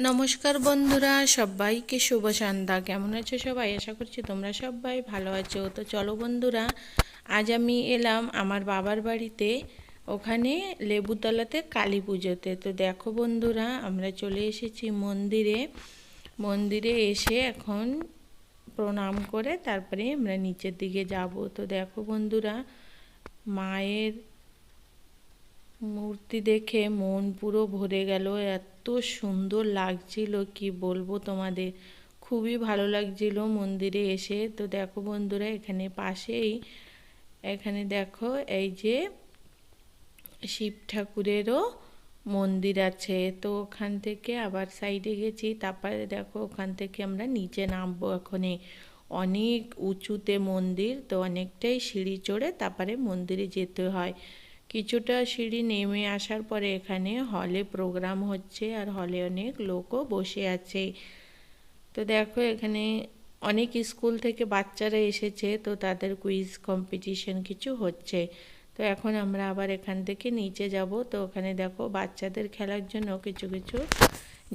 নমস্কার বন্ধুরা, সবাইকে শুভ সন্ধ্যা। কেমন আছো সবাই? আশা করছি তোমরা সবাই ভালো আছো। তো চলো বন্ধুরা, আজ আমি এলাম আমার বাবার বাড়িতে, ওখানে লেবুতলাতে কালী পুজোতে। তো দেখো বন্ধুরা, আমরা চলে এসেছি মন্দিরে। মন্দিরে এসে এখন প্রণাম করে তারপরে আমরা নিচের দিকে যাব। তো দেখো বন্ধুরা, মায়ের মূর্তি দেখে মন পুরো ভরে গেল। এত সুন্দর লাগছিল, কি বলবো তোমাদের, খুবই ভালো লাগছিল মন্দিরে এসে। তো দেখো বন্ধুরা, এখানে পাশেই এখানে দেখো এই যে শিব ঠাকুরেরও মন্দির আছে। তো ওখান থেকে আবার সাইডে গেছি, তারপরে দেখো ওখান থেকে আমরা নিচে নামবো। এখানে অনেক উঁচুতে মন্দির, তো অনেকটাই সিঁড়ি চড়ে তারপরে মন্দিরে যেতে হয়। কিছুটা সিঁড়ি নেমে আসার পরে এখানে হলে প্রোগ্রাম হচ্ছে, আর হলে অনেক লোকও বসে আছে। তো দেখো এখানে অনেক স্কুল থেকে বাচ্চারা এসেছে, তো তাদের কুইজ কম্পিটিশন কিছু হচ্ছে। তো এখন আমরা আবার এখান থেকে নিচে যাব। তো ওখানে দেখো বাচ্চাদের খেলার জন্য কিছু কিছু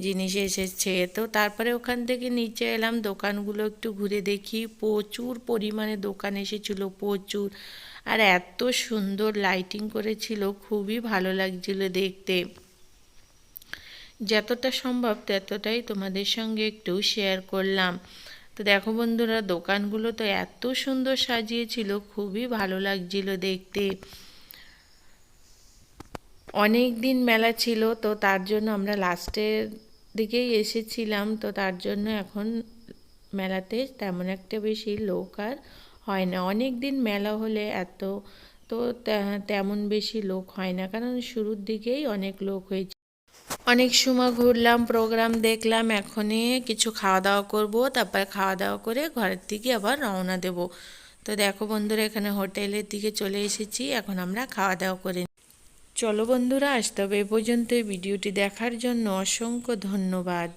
জিনিস এসেছে। তো তারপরে ওখান থেকে নিচে এলাম, দোকানগুলো একটু ঘুরে দেখি। প্রচুর পরিমাণে দোকান এসেছিল, প্রচুর। আর এত সুন্দর লাইটিং করেছিল, খুবই ভালো লাগছিল দেখতে। যতটা সম্ভব ততটাই তোমাদের সঙ্গে একটু শেয়ার করলাম। তো দেখো বন্ধুরা, দোকানগুলো তো এত সুন্দর সাজিয়েছিল, খুবই ভালো লাগছিল দেখতে। অনেক দিন মেলা ছিল, তো তার জন্য আমরা লাস্টের দিকেই এসেছিলাম। তো তার জন্য এখন মেলাতে তেমন একটা বেশি লোক আর হয় না। অনেক দিন মেলা হলে এত তো তেমন বেশি লোক হয় না, কারণ শুরুর দিকেই অনেক লোক হয়েছে। অনেক সময় ঘুরলাম, প্রোগ্রাম দেখলাম। এখনই কিছু খাওয়া দাওয়া করবো, তারপর খাওয়া দাওয়া করে ঘরের দিকে আবার রওনা দেব। তো দেখো বন্ধুরা, এখানে হোটেলের দিকে চলে এসেছি, এখন আমরা খাওয়া দাওয়া করে। চলো বন্ধুরা, আজ তবে এ পর্যন্ত। ভিডিওটি দেখার জন্য অসংখ্য ধন্যবাদ।